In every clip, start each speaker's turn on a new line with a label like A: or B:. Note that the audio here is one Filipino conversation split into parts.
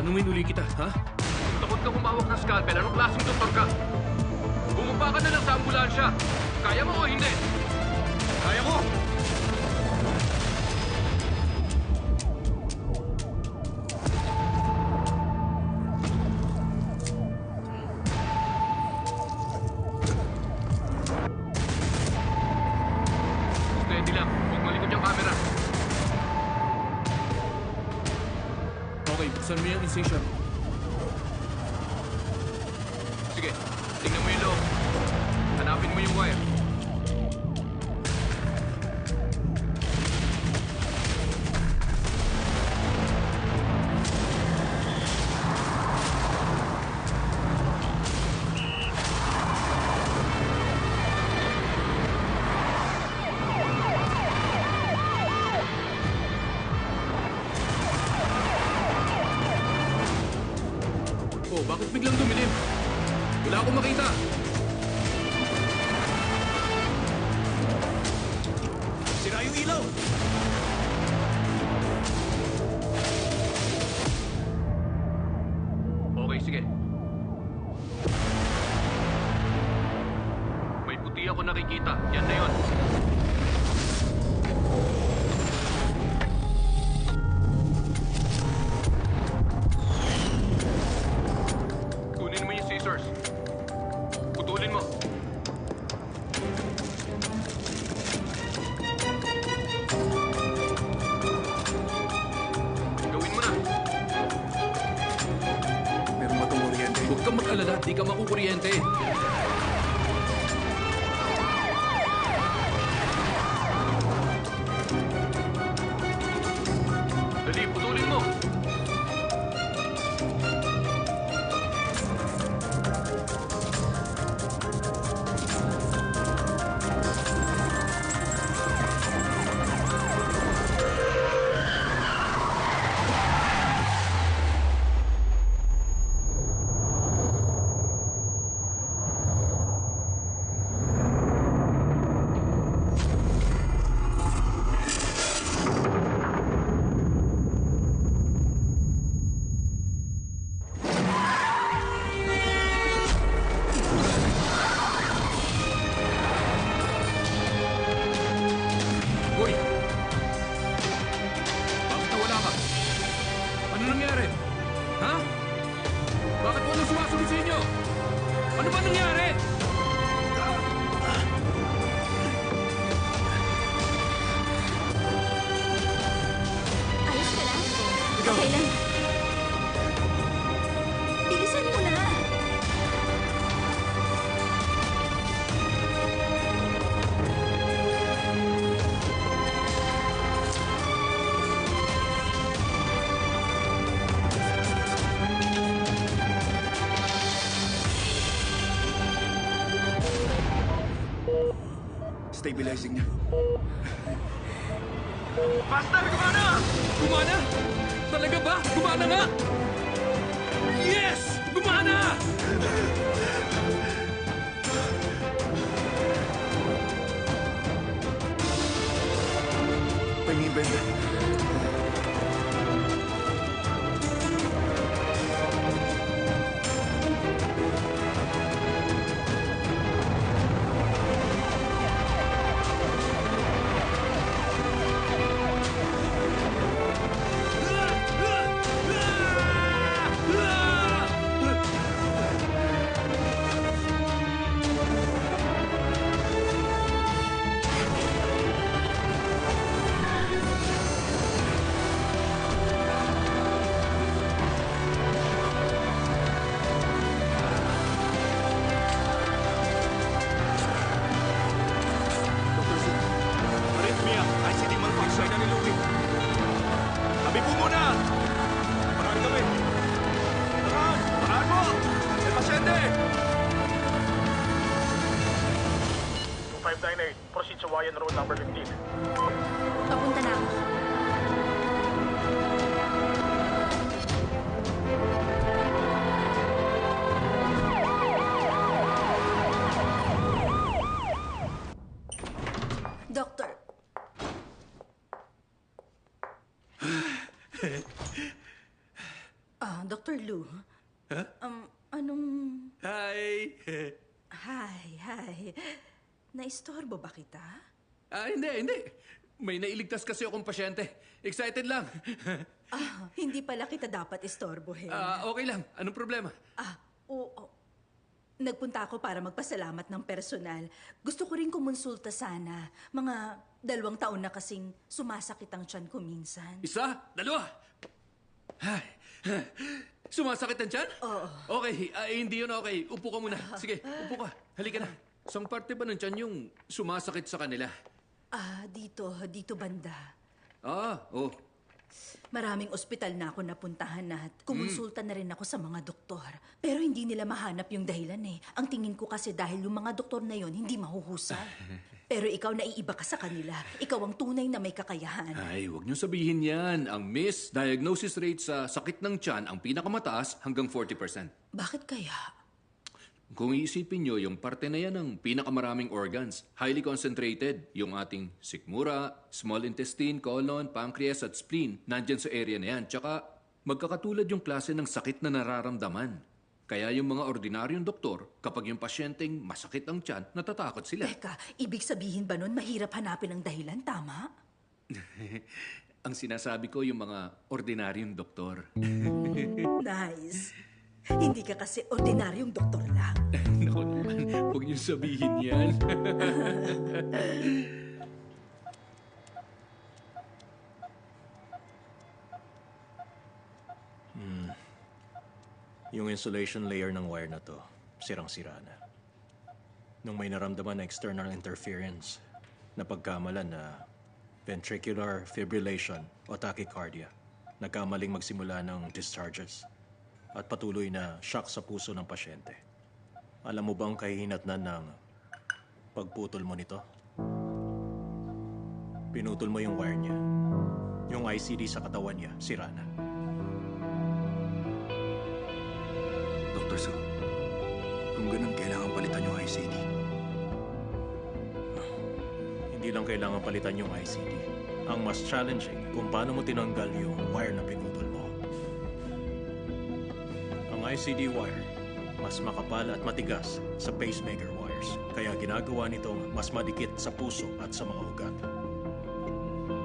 A: Tanungin uli kita, ha?
B: Kung takot ka humawak ng scalpel, anong klaseng doktor ka? Bumaba ka na lang sa ambulansya. Kaya mo o hindi?
A: Kaya ko!
B: Steady lang. Huwag malikot yung camera.
A: Okay, buksan mo yung incision.
B: Sige, tingnan mo yung loob. Hanapin mo yung wire.
A: Oh, bakit biglang dumilim? Wala akong makita. Sira yung ilaw!
B: Okay, sige. May puti ako nakikita. Yan na yun. Kunin mo yung scissors. Putulin mo. Gawin mo na.
A: Meron ba itong kuryente? Huwag kang mag-alala, di ka makukuryente.
B: Dali, putulin mo.
A: Hoy! Bakit nawala ka? Ano nangyari? Ha? Bakit walang sumasagot sa inyo? Ano ba nangyari?
C: Ayos ka lang? Okay lang. Bilisan mo na.
A: Stabilizing niya.
B: Master, gumana!
A: Gumana? Talaga ba? Gumana nga! Yes! Gumana! Pahingin, Brenda.
D: Arrhythmia, ICD malfunction na niluwi. Tabi po muna! Paraan kami! Paraan! Paraan mo! May pasyente!
E: 2598, proceed sa Wayan Road number 15.
C: Papunta na ako. Doctor. Dr. Lu.
D: Ha?
C: Anong...
D: Hi!
C: Hi. Naistorbo ba kita?
A: Hindi. May nailigtas kasi akong pasyente. Excited lang.
C: Hindi pala kita dapat istorbohin.
A: Okay lang. Anong problema?
C: Oo. Nagpunta ako para magpasalamat ng personal. Gusto ko rin kumonsulta sana. Mga 2 taon na kasing sumasakit ang tiyan ko minsan.
A: 1, 2. Ay. Sumasakit ang tiyan?
C: Oo.
A: Okay, hindi yun okay. Upo ka muna. Sige, upo ka. Halika na. Isang parte ba ng tiyan yung sumasakit sa kanila?
C: Dito banda.
A: Oh.
C: Maraming ospital na ako napuntahan at kumonsulta na rin ako sa mga doktor. Pero hindi nila mahanap yung dahilan eh. Ang tingin ko kasi dahil yung mga doktor na yon hindi mahuhusay. Pero ikaw naiiba ka sa kanila. Ikaw ang tunay na may kakayahan.
A: Ay, huwag niyo sabihin yan. Ang misdiagnosis rate sa sakit ng tiyan ang pinakamataas hanggang 40%.
C: Bakit kaya?
A: Kung iisipin nyo, yung parte na yan ng pinakamaraming organs, highly concentrated, yung ating sikmura, small intestine, colon, pancreas at spleen, nandyan sa area na yan. Tsaka magkakatulad yung klase ng sakit na nararamdaman. Kaya yung mga ordinaryong doktor, kapag yung pasyenteng masakit ang tiyan, natatakot sila.
C: Teka, ibig sabihin ba nun mahirap hanapin ang dahilan, tama?
A: Ang sinasabi ko yung mga ordinaryong doktor.
C: Nice. Hindi ka kasi ordinaryong doktor lang.
A: Naku naman, huwag niyo sabihin yan.
D: Yung insulation layer ng wire na to, sirang-sira na. Nung may naramdaman na external interference, napagkamalan na ventricular fibrillation o tachycardia, nagkamaling magsimula ng discharges at patuloy na shock sa puso ng pasyente. Alam mo bang kahihinatnan ng pagputol mo nito? Pinutol mo yung wire niya. Yung ICD sa katawan niya, sira na.
F: Dr. Su, kung ganun, kailangan palitan yung ICD.
D: Hindi lang kailangan palitan yung ICD. Ang mas challenging kung paano mo tinanggal yung wire na pinutol mo. Ang ICD wire, mas makapal at matigas sa pacemaker wires. Kaya ginagawa nitong mas madikit sa puso at sa mga ugat.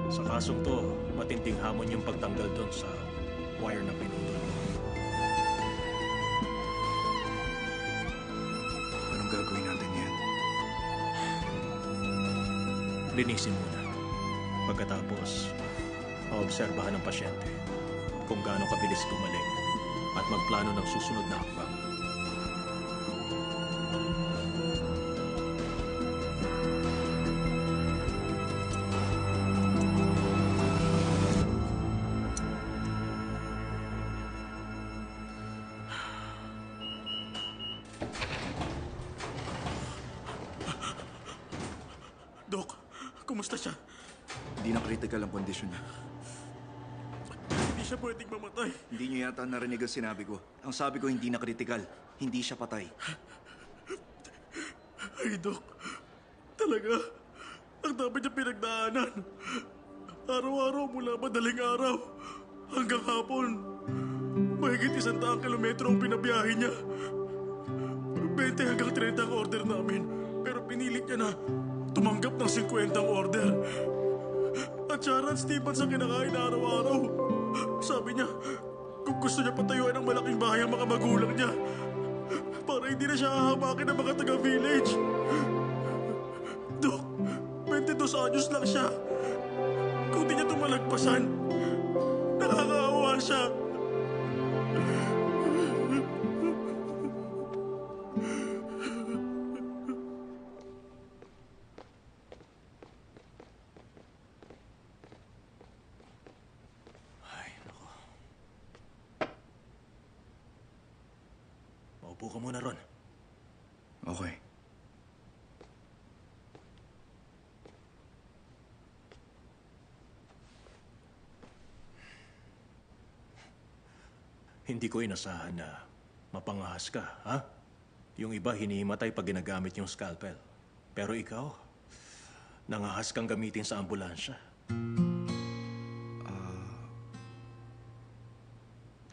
D: Sa kasong to, matinding hamon yung pagtanggal doon sa wire na pinutol mo.
F: Anong gagawin natin yan?
D: Linisin muna. Pagkatapos, maobserbahan ng pasyente kung gaano kabilis gumaling at magplano ng susunod na hakbang. Dok, kumusta siya?
F: Hindi na critical ang kondisyon niya.
D: Hindi siya pwedeng mamatay.
F: Hindi niyo yata narinig ang sinabi ko. Ang sabi ko, hindi na critical. Hindi siya patay.
D: Ay, Dok. Talaga, ang dami niya pinagdaanan. Araw-araw mula madaling araw hanggang hapon. Mahigit 100 kilometro ang binabiyahe niya. 20 hanggang 30 ang order namin. Pero pinilit niya na tumanggap ng 50 ang order. At Sharon Stevens ang kinakain araw-araw. Sabi niya, kung gusto niya patayuan ng malaking bahay ang mga magulang niya, para hindi na siya hahamakin ng mga taga-village. Dok, 22 anyos lang siya. Kung di niya tumalagpasan, nakakaawa siya. Ay, naku. Maupo ka muna ron.
F: Okay.
D: Hindi ko inasahan na mapangahas ka, ha? Yung iba hinihimatay pag ginagamit yung scalpel. Pero ikaw, nangahas kang gamitin sa ambulansya.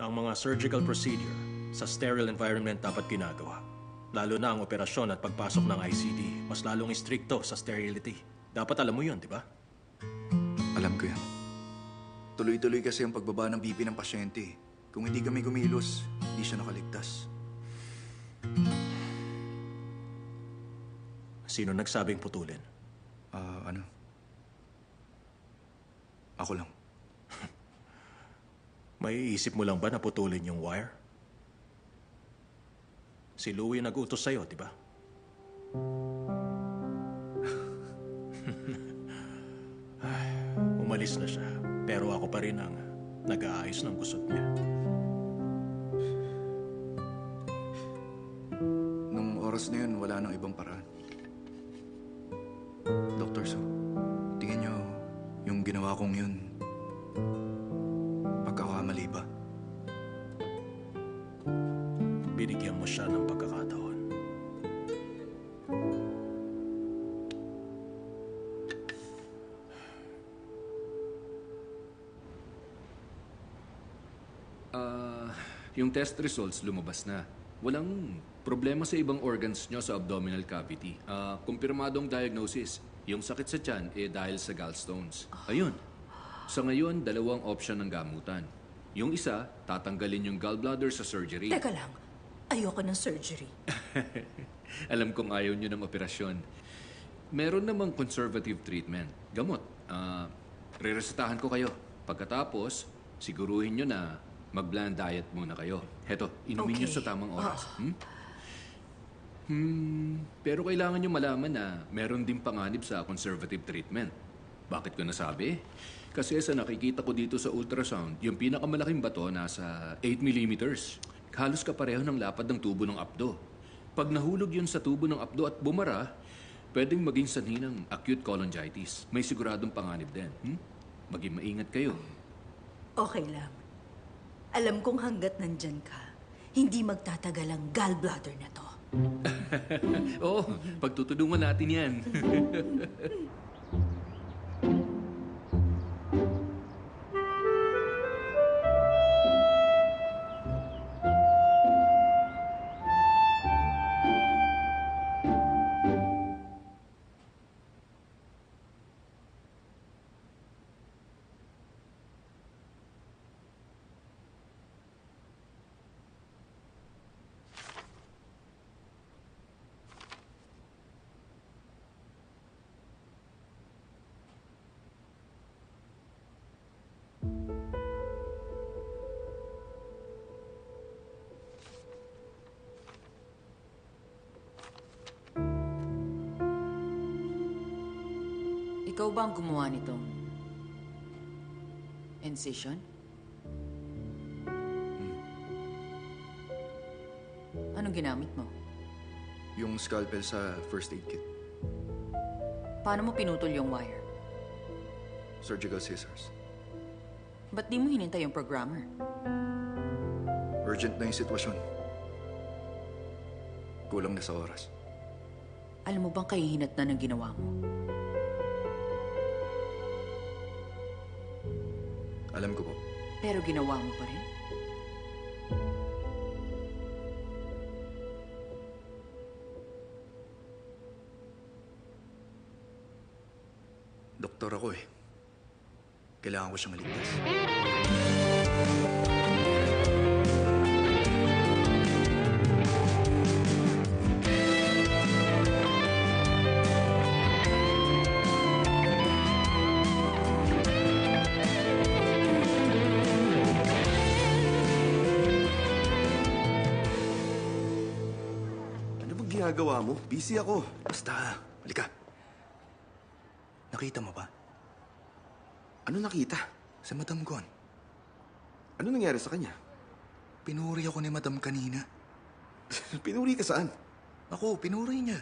G: Ang mga surgical procedure sa sterile environment dapat ginagawa. Lalo na ang operasyon at pagpasok ng ICD, mas lalong istrikto sa sterility. Dapat alam mo yun, di ba?
F: Alam ko yan. Tuloy-tuloy kasi ang pagbaba ng BP ng pasyente. Kung hindi kami kumilos, hindi siya nakaligtas.
G: Sino nagsabing putulin?
F: Ano? Ako lang.
G: May isip mo lang ba na putulin yung wire? Si Louie nag-utos sa'yo, di ba? Ay, umalis na siya. Pero ako pa rin ang nag-aayos ng gusot niya.
F: Nung oras na yun, wala nang ibang paraan. Dr. So, tingin niyo yung ginawa kong yun, pagkakamali ba?
G: Binigyan mo siya ng pagkakataon.
A: Yung test results lumabas na. Walang problema sa ibang organs nyo sa abdominal cavity. Kumpirmadong diagnosis. Yung sakit sa tiyan dahil sa gallstones. Ayun. Sa ngayon, 2 option ng gamutan. Yung isa, tatanggalin yung gallbladder sa surgery.
C: Teka lang, ayoko ng surgery.
A: Alam kong ayaw nyo ng operasyon. Meron namang conservative treatment. Gamot. Reresetahan ko kayo. Pagkatapos, siguruhin nyo na mag-bland diet muna kayo. Heto, inumin nyo
C: Okay.
A: sa tamang oras. Pero kailangan nyo malaman na meron din panganib sa conservative treatment. Bakit ko nasabi? Kasi sa nakikita ko dito sa ultrasound, yung pinakamalaking bato nasa 8 millimeters. Halos kapareho ng lapad ng tubo ng apdo. Pag nahulog yun sa tubo ng apdo at bumara, pwedeng maging sanhi ng acute cholangitis. May siguradong panganib din. Maging maingat kayo.
C: Okay lang. Alam kong hanggat nandyan ka, hindi magtatagal ang gallbladder na to.
A: Oo, pagtutulungan natin yan.
H: Ikaw ba ang gumawa nitong incision? Anong ginamit mo?
F: Yung scalpel sa first aid kit.
H: Paano mo pinutol yung wire?
F: Surgical scissors.
H: Ba't di mo hinintay yung programmer?
F: Urgent na yung sitwasyon. Kulang na sa oras.
H: Alam mo bang kahihinat na ng ginawa mo?
F: Alam ko po.
H: Pero ginawa mo pa rin?
F: Doktor ako eh. Kailangan ko siyang maligtas.
I: Ano bang ginagawa mo? Busy ako.
F: Basta, halika. Nakita mo ba?
I: Ano nakita?
F: Si Madam Gon.
I: Ano nangyari sa kanya?
F: Pinuri ako ni Madam kanina.
I: Pinuri ka saan?
F: Ako, pinuri niya.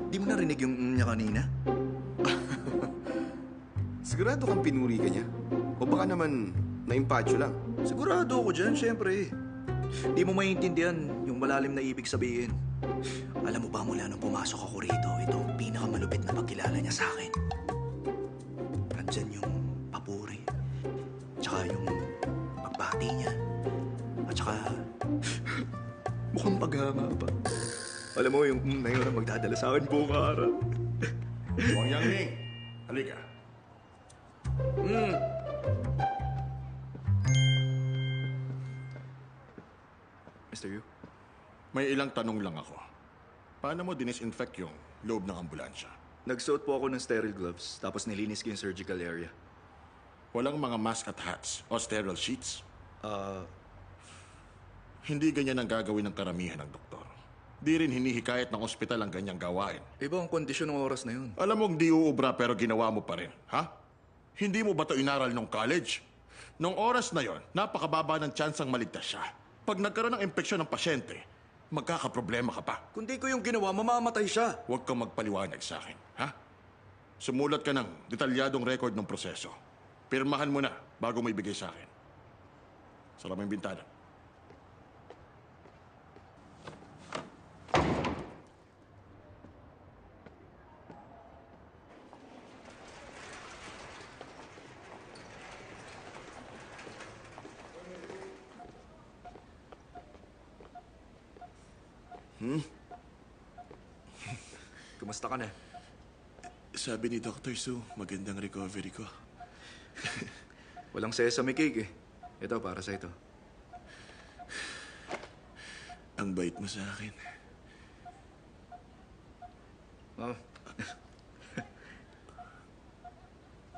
F: Di mo narinig yung niya kanina?
I: Sigurado kang pinuri ka niya? O baka naman naimpatyo lang?
F: Sigurado ako dyan, syempre. Di mo maintindihan yung malalim na ibig sabihin. Alam mo ba mula nung pumasok ako rito, ito ang pinakamalupit na pagkilala niya sa akin. Nandyan yung papuri, Alam mo, yung na yun ang magdadala sa akin buong araw.
J: Wang Yangming, halika.
F: Mr. Yu?
J: May ilang tanong lang ako. Paano mo dinisinfect yung loob ng ambulansya?
F: Nagsuot po ako ng sterile gloves, tapos nilinis ko yung surgical area.
J: Walang mga mask at hats o sterile sheets?
F: Ah,
J: Hindi ganyan ang gagawin ng karamihan ng doktor. Di rin hinihikayat ng ospital ang ganyang gawain.
F: iba ang kondisyon ng oras na yun.
J: Alam mong di uubra pero ginawa mo pa rin, ha? Hindi mo ba ito inaral nung college? Nung oras na yon, napakababa ng tsansang maligtas siya. Pag nagkaroon ng impeksyon ng pasyente, magkakaproblema ka pa.
F: Kung di ko yung ginawa, mamamatay siya.
J: Huwag kang magpaliwanag sa akin, ha? Sumulat ka ng detalyadong record ng proseso. Pirmahan mo na bago mo ibigay sa akin. Sara mo yung bintana.
F: Kumusta ka na?
J: Sabi ni Dr. Sue, magandang recovery ko.
F: Walang sesame cake eh. Ito, para sa ito.
J: Ang bait mo sa akin.
F: Oh,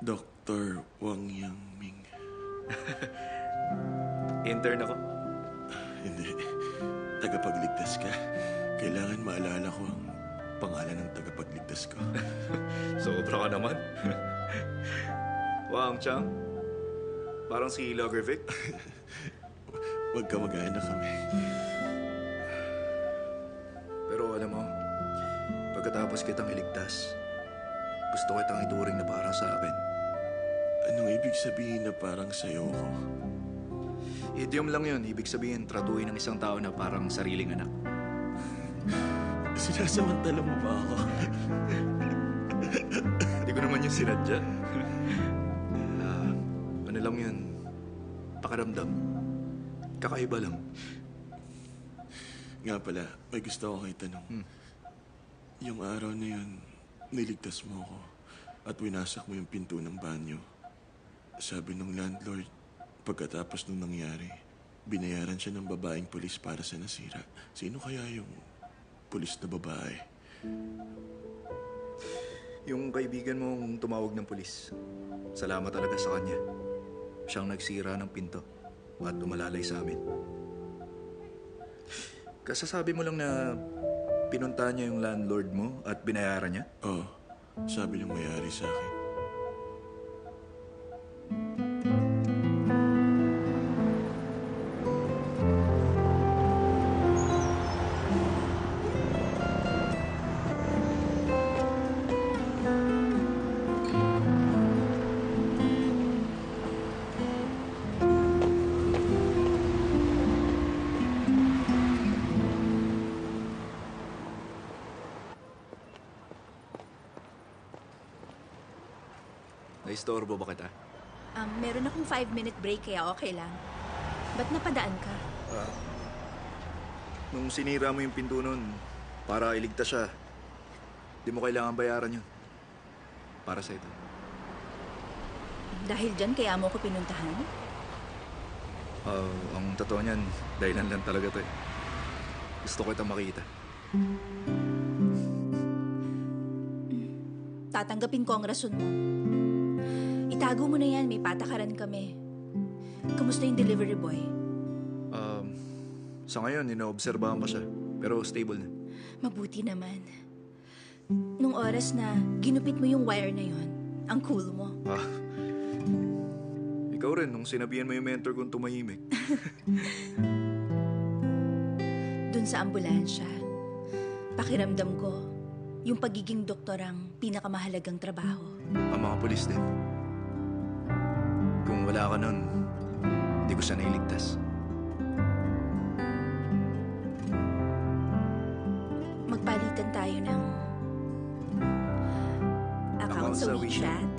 J: Dr. Wang Yangming.
F: intern ako.
J: Hindi. Tagapagligtas ka. Kailangan maalala ko ang pangalan ng tagapagligtas ko.
F: Sobra ka naman. Wang Chang. Parang si Lagervic.
J: Huwag ka mag-anak kami.
F: Pero alam mo, pagkatapos kitang iligtas, gusto kitang ituring na parang sa akin.
J: Anong ibig sabihin na parang sa'yo ko?
F: Idiom lang yun. Ibig sabihin, tratuhin ng isang tao na parang sariling anak.
J: Sinasamantala mo ba ako?
F: Hindi ko naman yung sinadya. Ano lang yun? Pakaramdam. Kakaiba lang.
J: Nga pala, may gusto ako kayo tanong. Yung araw na yun, niligtas mo ako at winasak mo yung pinto ng banyo. Sabi ng landlord, pagkatapos nung nangyari, binayaran siya ng babaeng pulis para sa nasira. Sino kaya yung pulis na babae?
F: Yung kaibigan mong tumawag ng pulis, salamat talaga sa kanya. Siyang nagsira ng pinto at umalalay sa amin. Kasasabi mo lang na pinunta niya yung landlord mo at binayaran niya?
J: Oo, sabi ng may-ari sa akin.
F: Naistorbo ba kita?
C: Meron akong 5-minute break kaya okay lang. Ba't napadaan ka?
F: Nung sinira mo yung pinto nun, para iligtas siya, di mo kailangan bayaran yun. Para sa ito.
C: Dahil dyan kaya mo ko pinuntahan?
F: Ang totoo niyan, dahilan lang talaga to eh. Gusto ko itang makita.
C: Tatanggapin ko ang rason mo. Itago mo na yan, may patakaran kami. Kamusta yung delivery boy?
F: Sa ngayon, inoobserbahan ko siya. Pero stable na.
C: Mabuti naman. Nung oras na ginupit mo yung wire na yon, ang cool mo.
F: Ikaw rin, nung sinabihan mo yung mentor kong tumahimik.
C: Dun sa ambulansya, pakiramdam ko, yung pagiging doktor ang pinakamahalagang trabaho.
F: Ang mga pulis din. Kung wala ka nun, hindi ko siya nailigtas.
C: Magpalitan tayo ng account sa WeChat.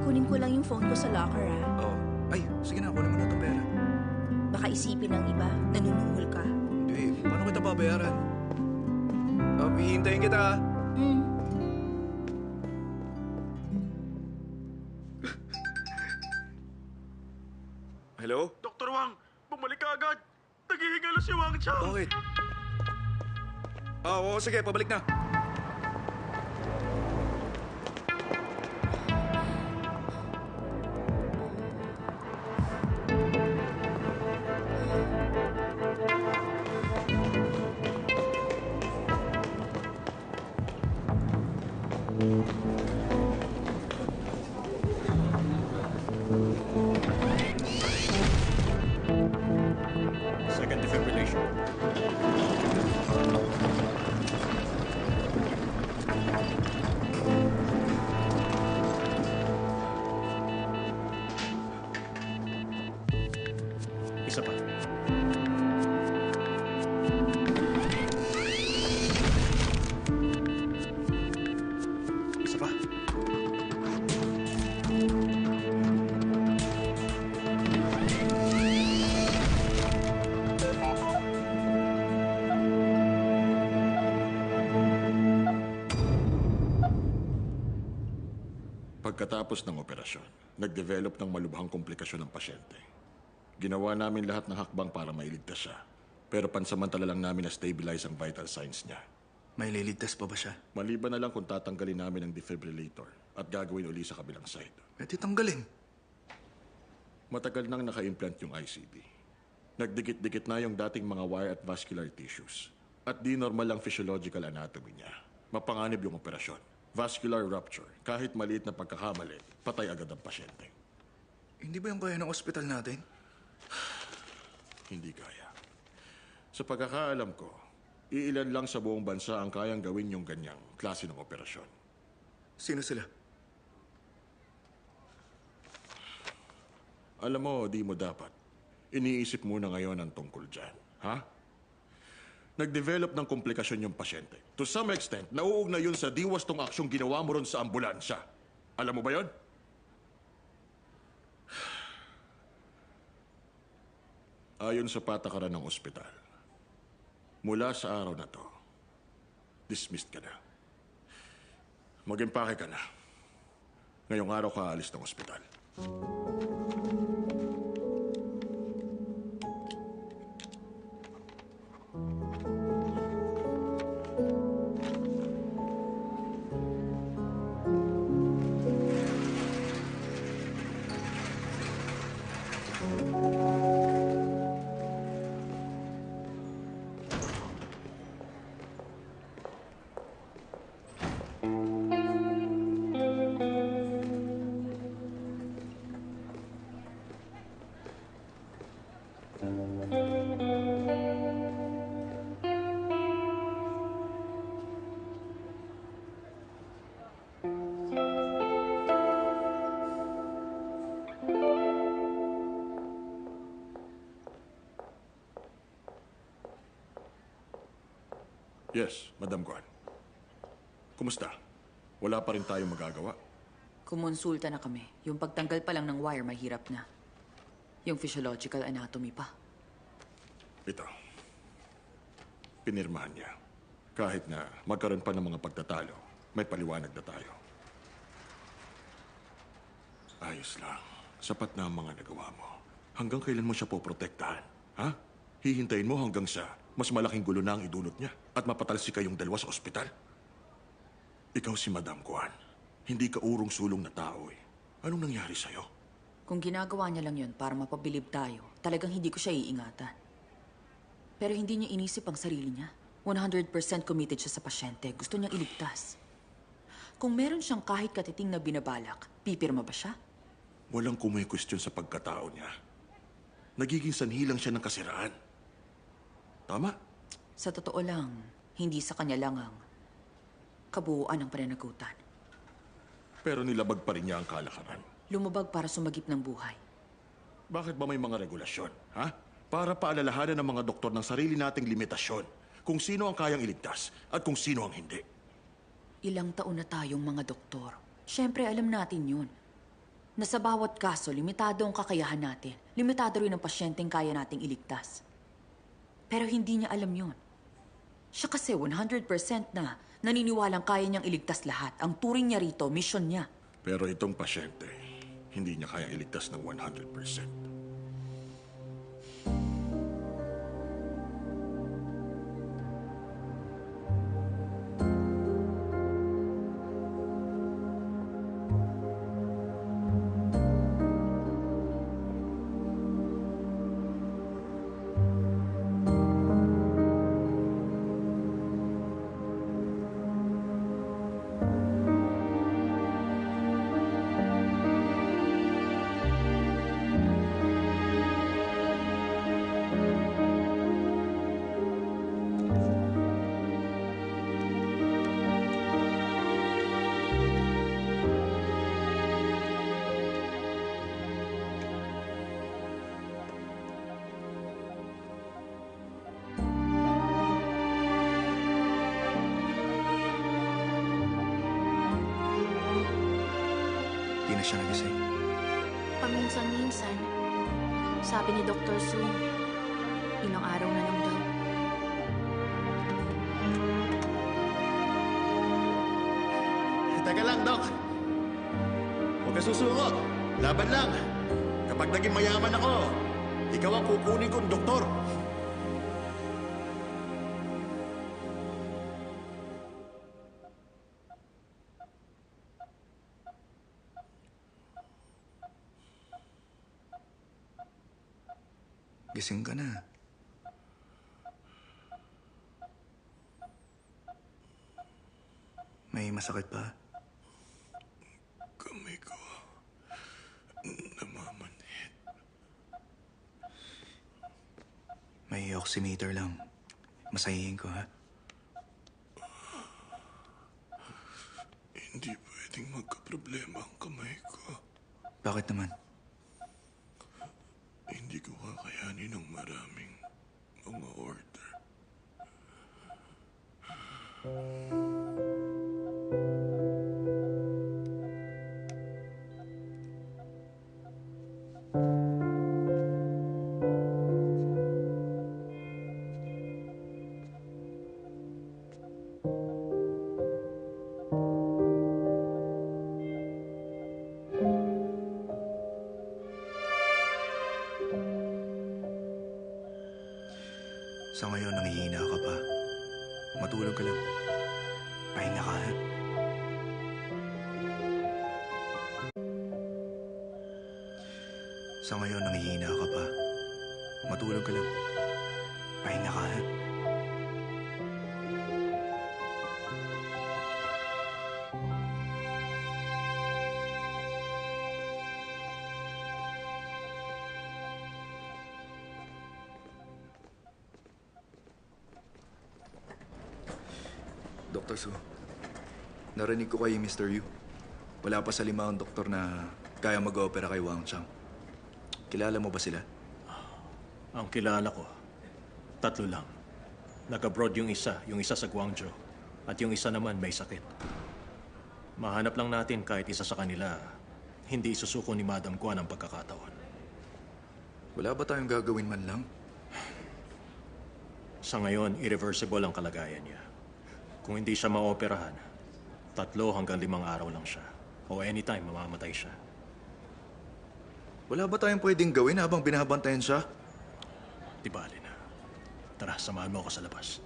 C: Kunin ko lang yung phone ko sa locker, ah.
F: Ay, sige na, kunin mo na itong pera.
C: Baka isipin ng iba, nanunuhol ka.
F: Hindi, paano kita babayaran? Hihintayin kita ha. Hello?
D: Dr. Wang, bumalik ka agad. Naghihingalo si Wang Chao.
F: Bakit? Oo, sige, pabalik na.
G: Second defibrillation. Isa pa. Isa pa.
J: Pagkatapos ng operasyon, nag-develop ng malubhang komplikasyon ng pasyente. Ginawa namin lahat ng hakbang para mailigtas siya. Pero pansamantala lang namin na-stabilize ang vital signs niya.
F: May liligtas pa ba siya?
J: Maliban na lang kung tatanggalin namin ang defibrillator at gagawin uli sa kabilang side.
F: Tanggalin.
J: Matagal nang naka-implant yung ICD. Nagdikit-dikit na yung dating mga wire at vascular tissues. At di normal ang physiological anatomy niya. Mapanganib yung operasyon. Vascular rupture. Kahit maliit na pagkakamali, patay agad ang pasyente.
F: Hindi ba yung kaya ng ospital natin?
J: Hindi kaya. Sa pagkakaalam ko, iilan lang sa buong bansa ang kayang gawin yung ganyang klase ng operasyon.
F: Sino sila?
J: Alam mo, di mo dapat. Iniisip muna ngayon ang tungkol dyan. Ha? Nag-develop ng komplikasyon yung pasyente. To some extent, nauugnay yun sa diwastong aksyong ginawa mo ron sa ambulansya. Alam mo ba yon? Ayon sa patakaran ng ospital, mula sa araw na to, dismissed ka na. Mag-impake ka na. Ngayong araw ka aalis ng ospital. Yes, Madam Guan. Kumusta? Wala pa rin tayong magagawa.
H: Kumonsulta na kami. Yung pagtanggal pa lang ng wire, mahirap na. Yung physiological anatomy pa.
J: Ito. Pinirmahan niya. Kahit na magkaroon pa ng mga pagtatalo, may paliwanag na tayo. Ayos lang. Sapat na ang mga nagawa mo. Hanggang kailan mo siya poprotektahan? Ha? Hihintayin mo hanggang sa mas malaking gulo na ang idulot niya at mapatalsi kayong dalawa sa ospital? Ikaw si Madam Guan. Hindi ka urong-sulong na tao eh. Anong nangyari sa'yo?
H: Kung ginagawa niya lang yun para mapabilib tayo, talagang hindi ko siya iingatan. Pero hindi niya inisip ang sarili niya. 100% committed siya sa pasyente. Gusto niyang iligtas. Kung meron siyang kahit katiting na binabalak, pipirma ba siya?
J: Walang kumikwestiyon sa pagkatao niya. Nagiging sanhi lang siya ng kasiraan. Tama?
H: Sa totoo lang, hindi sa kanya lang ang kabuuan ng pananagutan.
J: Pero nilabag pa rin niya ang kalakaran.
H: Lumabag para sumagip ng buhay.
J: Bakit ba may mga regulasyon, ha? Para paalalahanan ng mga doktor ng sarili nating limitasyon. Kung sino ang kayang iligtas at kung sino ang hindi.
H: Ilang taon na tayong mga doktor. Siyempre, alam natin yun. na sa bawat kaso, limitado ang kakayahan natin. Limitado rin ang pasyenteng kaya nating iligtas. Pero hindi niya alam yon. Siya kasi 100% na naniniwalang kaya niyang iligtas lahat. Ang turing niya rito, mission niya.
J: Pero itong pasyente, hindi niya kaya iligtas ng 100%.
F: Di na siya nagising.
K: Paminsan-minsan, sabi ni Dr. Su, ilang araw na lang daw.
J: Teka lang, Doc. Huwag ka susuko. Laban lang. Kapag naging mayaman ako, ikaw ang kukunin kong doktor.
F: Gising ka na. May masakit pa?
J: Kamay ko. Namamanhid.
F: May oximeter lang. Masahihin ko, ha?
J: Hindi pwedeng magka-problema ang kamay ko.
F: Bakit naman?
J: Hindi ko kakayanin ng maraming mga order.
F: Sa ngayon, nangihina ka pa. Matulog ka lang. Pahinga ka, ha? Sa ngayon, nangihina ka pa. Matulog ka lang. Pahinga ka, ha? Dr. Su, narinig ko kay Mr. Yu. Wala pa sa 5 ang doktor na kaya mag-opera kay Wang Chang. Kilala mo ba sila?
G: Ang kilala ko, 3 lang. Nag-abroad yung isa sa Guangzhou. At yung isa naman may sakit. Mahanap lang natin kahit isa sa kanila, hindi isusuko ni Madam Guan ang pagkakataon.
F: Wala ba tayong gagawin man lang?
G: Sa ngayon, irreversible ang kalagayan niya. Kung hindi siya maoperahan, 3 hanggang 5 araw lang siya. O anytime, mamamatay siya.
F: Wala ba tayong pwedeng gawin habang binabantayan siya?
G: Di bali na. Tara, samahan mo ako sa labas.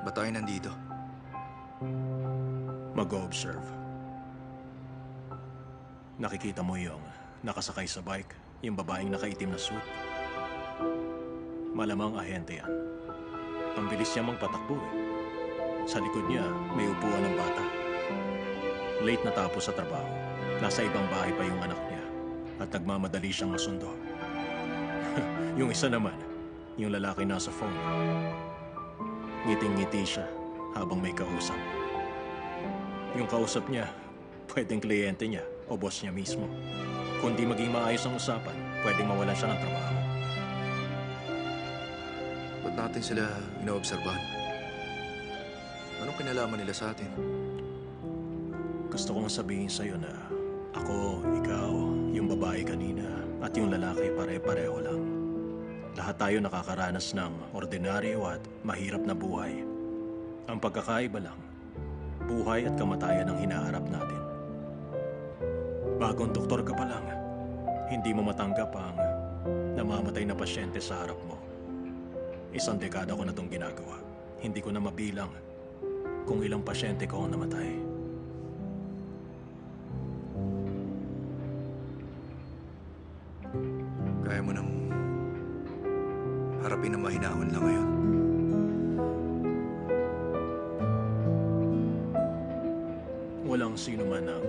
F: Ba't tayo nandito?
G: Mag-observe. Nakikita mo yung nakasakay sa bike, yung babaeng nakaitim na suit. Malamang ahente yan. Ang bilis niya magpatakbo eh. Sa likod niya, may upuan ng bata. Late na tapos sa trabaho. Nasa ibang bahay pa yung anak niya. At nagmamadali siyang masundo. Yung isa naman, yung lalaki nasa phone. Ngiting-ngiti siya habang may kausap. Yung kausap niya, pwedeng kliyente niya o boss niya mismo. Kung di maging maayos ang usapan, pwedeng mawalan siya ng trabaho.
F: Ba't natin sila inoobserbahan? Anong kinalaman nila sa atin?
G: Gusto kong sabihin sa'yo na ako, ikaw, yung babae kanina, at yung lalaki pare-pareho lang. Lahat tayo nakakaranas ng ordinaryo at mahirap na buhay. Ang pagkakaiba lang, buhay at kamatayan ang hinaharap natin. Bagong doktor ka pa lang, hindi mo matanggap ang namamatay na pasyente sa harap mo. 1 dekada ko na itong ginagawa. Hindi ko na mabilang kung ilang pasyente ko ang namatay.
F: Kaya mo nang harapin ang mahinahon lang ngayon.
G: Walang sino man ang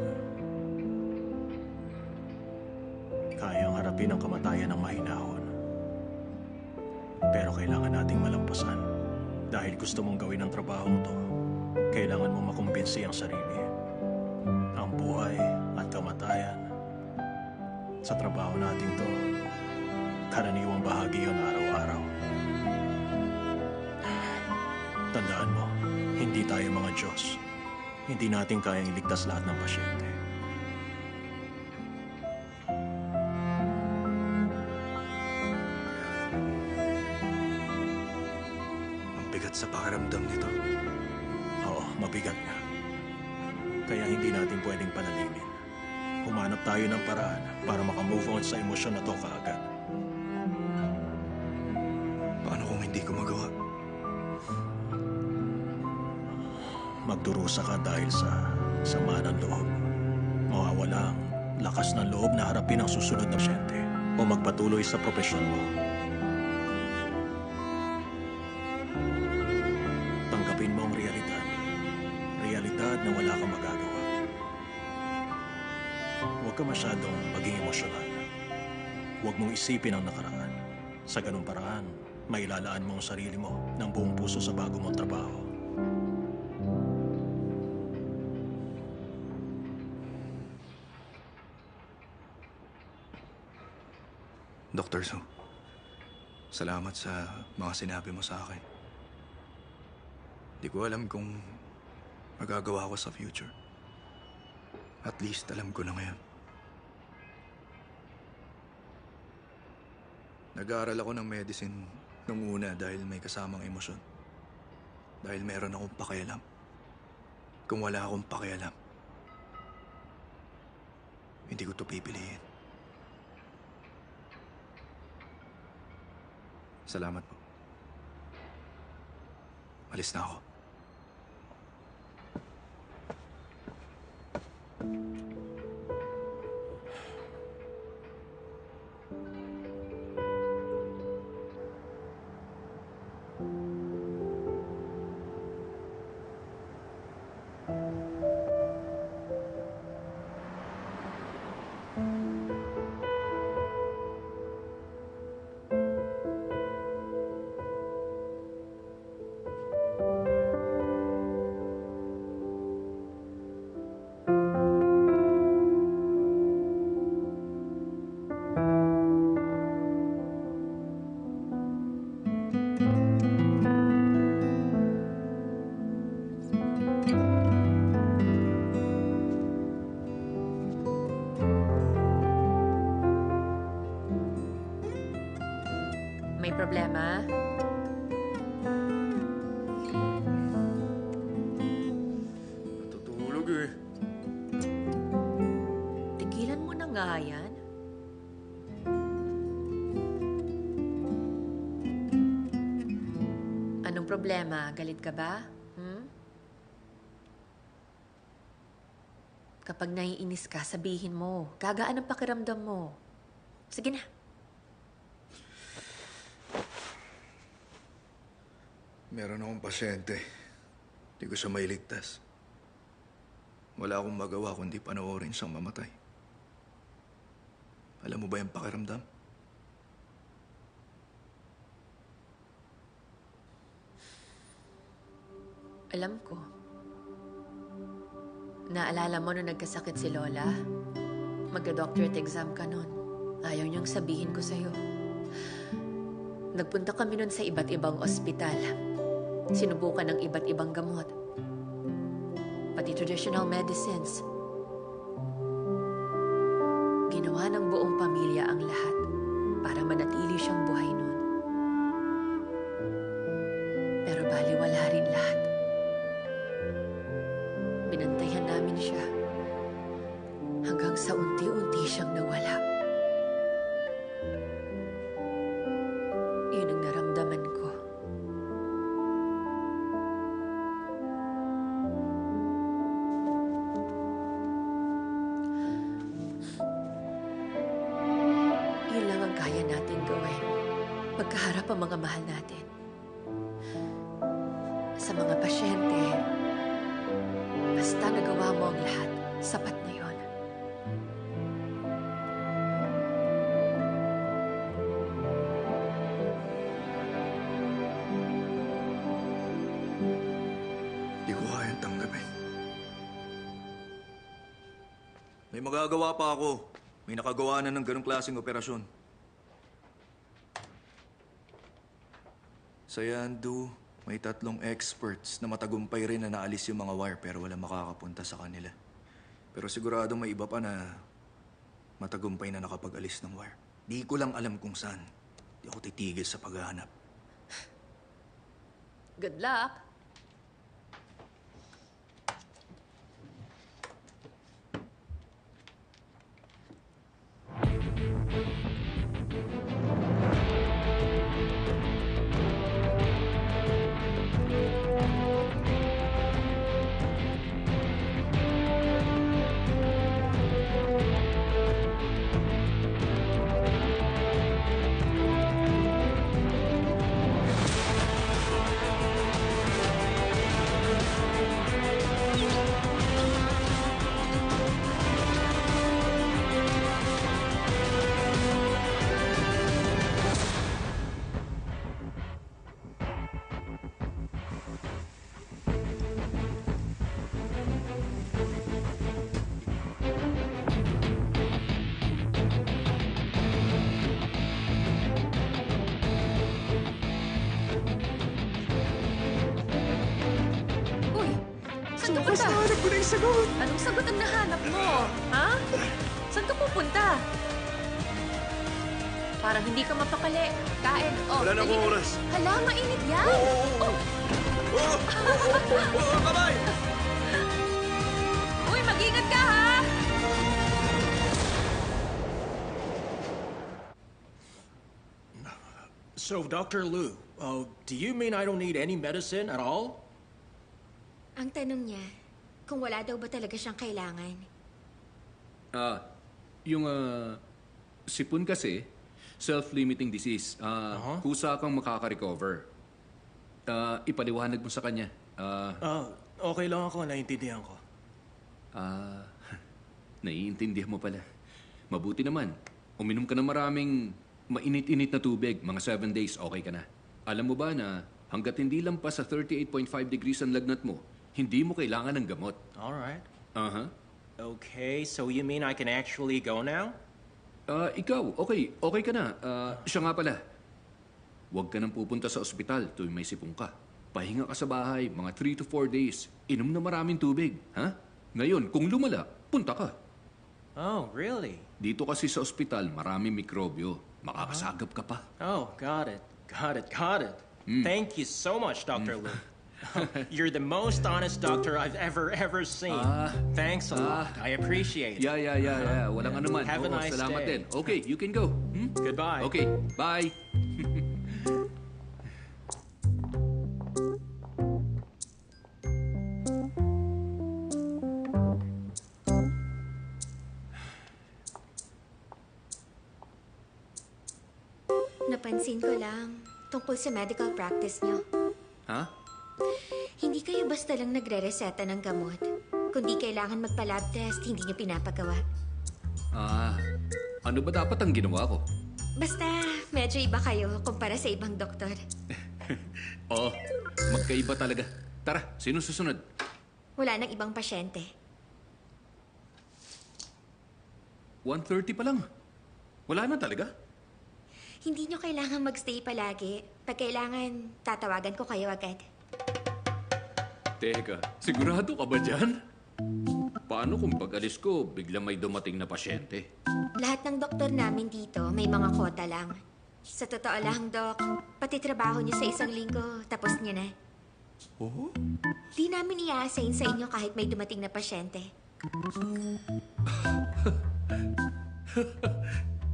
G: kayang harapin ang kamatayan ng mahinahon. Pero kailangan nating malampasan. Dahil gusto mong gawin ang trabaho to, kailangan mo makumbinsi ang sarili. Ang buhay at kamatayan sa trabaho natin to, karaniwang bahagi yun araw-araw. Tandaan mo, hindi tayo mga Diyos. Hindi natin kayang iligtas lahat ng pasyente.
F: Ang bigat sa pakiramdam nito.
G: Oo, mabigat nga. Kaya hindi natin pwedeng panalimin. Humanap tayo ng paraan para makamove on sa emosyon na to kaagad.
F: Paano kung hindi ko magawa?
G: Magdurusa ka dahil sa sama ng loob. Mawawala ang lakas ng loob na harapin ang susunod na pasyente o magpatuloy sa propesyon mo. Tanggapin mo ang realidad. Realidad na wala kang magagawa. Huwag ka masyadong maging emosyonal. Huwag mong isipin ang nakaraan. Sa ganung paraan, mailalaan mo ang sarili mo ng buong puso sa bago mong trabaho.
F: Dr. Su, salamat sa mga sinabi mo sa akin. Di ko alam kung magagawa ko sa future. At least alam ko na ngayon. Nag-aaral ako ng medicine nung una dahil may kasamang emosyon. Dahil meron akong pakialam. Kung wala akong pakialam, hindi ko to pipiliin. Salamat po. Alis na ako.
L: May problema?
F: Natutulog eh.
L: Tigilan mo na nga yan. Anong problema? Galit ka ba? Kapag naiinis ka, sabihin mo. Gagaan ang pakiramdam mo. Sige na.
F: Meron akong pasyente. Hindi ko siya mailigtas. Wala akong magawa kundi panoorin siyang mamatay. Alam mo ba yung pakiramdam?
L: Alam ko. Naalala mo nung nagkasakit si Lola? Magda-doctorate exam ka nun. Ayaw niyang sabihin ko sa'yo. Nagpunta kami nun sa iba't ibang ospital. Sinubukan ng iba't ibang gamot. Pati traditional medicines. Ginawa ng buong pamilya ang lahat para manatili siyang buhay nun. Pero baliwala rin lahat. Binantayan namin siya hanggang sa unti-unti siyang nawala. Yun ang naramdaman ko. Yun lang ang kaya natin gawin. Pagkaharap ang mga mahal natin. Sa mga pasyente, basta nagawa mo ang lahat, sapat na yun.
F: Di ko kayang tanggapin. May magagawa pa ako. May nakagawa na ng ganong klaseng operasyon. Sa Yandu, may 3 experts na matagumpay rin na naalis yung mga wire pero wala makakapunta sa kanila. Pero sigurado may iba pa na matagumpay na nakapag-alis ng wire. Di ko lang alam kung saan. Di ako titigil sa paghahanap.
L: Good luck! Saan ka punta?
D: Nahanap ko na yung sagot!
L: Anong sagot ang nahanap mo? Ha? Saan ka pupunta? Parang hindi ka mapakali. Kain. Oh,
D: Wala na
L: dali
D: akong
L: ka.
D: oras.
L: Hala, mainit yan.
D: Kamay!
L: Uy, mag-ingat ka, ha?
G: So, Dr. Liu, do you mean I don't need any medicine at all?
K: Ang tanong niya, kung wala daw ba talaga siyang kailangan?
A: Yung sipon kasi, self-limiting disease. Kusa kang makaka-recover. Ipaliwanag mo sa kanya.
G: Okay lang ako, naiintindihan ko.
A: Naiintindihan mo pala. Mabuti naman. Uminom ka ng maraming mainit-init na tubig. Mga 7 days, okay ka na. Alam mo ba na hanggat hindi lampas sa 38.5 degrees ang lagnat mo, hindi mo kailangan ng gamot.
G: All right.
M: Okay, so you mean I can actually go now?
A: Ikaw, okay. Okay ka na. Siya nga pala. Huwag ka nang pupunta sa ospital tuwing may sipong ka. Pahinga ka sa bahay, mga 3 to 4 days. Inom na maraming tubig, ha? Ngayon, kung lumala, punta ka.
M: Oh, really?
A: Dito kasi sa ospital, maraming mikrobyo. Makakasagap ka pa.
M: Oh, got it. Got it. Thank you so much, Dr. Liu. You're the most honest doctor I've ever seen. Thanks a lot. I appreciate it.
A: Yeah. Walang anuman.
M: Have a nice
A: salamat
M: day.
A: din. Okay, you can go.
M: Goodbye.
A: Okay, bye.
K: Napansin ko lang, tungkol sa medical practice niyo.
A: Ha?
K: Hindi kayo basta lang nagre-reseta ng gamot. Kundi kailangan magpa-lab test, hindi niyo pinapagawa.
A: Ano ba dapat ang ginawa ko?
K: Basta, medyo iba kayo kumpara sa ibang doktor.
A: Oo, magkaiba talaga. Tara, sino susunod?
K: Wala nang ibang pasyente.
A: 1:30 pa lang. Wala na talaga?
N: Hindi nyo kailangan magstay palagi. Pag kailangan, tatawagan ko kayo agad.
A: Teka, sigurado ka ba dyan? Paano kung pag-alis ko, biglang may dumating na pasyente?
N: Lahat ng doktor namin dito, may mga kota lang. Sa totoo lang, Dok, pati trabaho niyo sa isang linggo, tapos niyo na.
F: Oo?
N: Di namin i-assign sa inyo kahit may dumating na pasyente.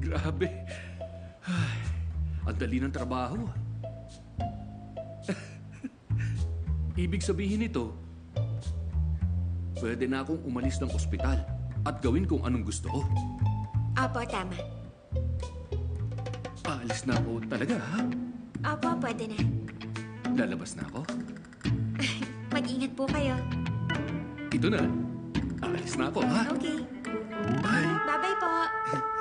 A: Grabe. Ay, ang dali ng trabaho. Ibig sabihin nito, pwede na akong umalis ng ospital at gawin kung anong gusto ko.
N: Opo, tama.
A: Aalis na ako talaga, ha?
N: Opo, pwede na.
A: Lalabas na ako?
N: Mag-ingat po kayo.
A: Ito na. Aalis na ako, ha?
N: Okay.
A: Bye.
N: Bye-bye po.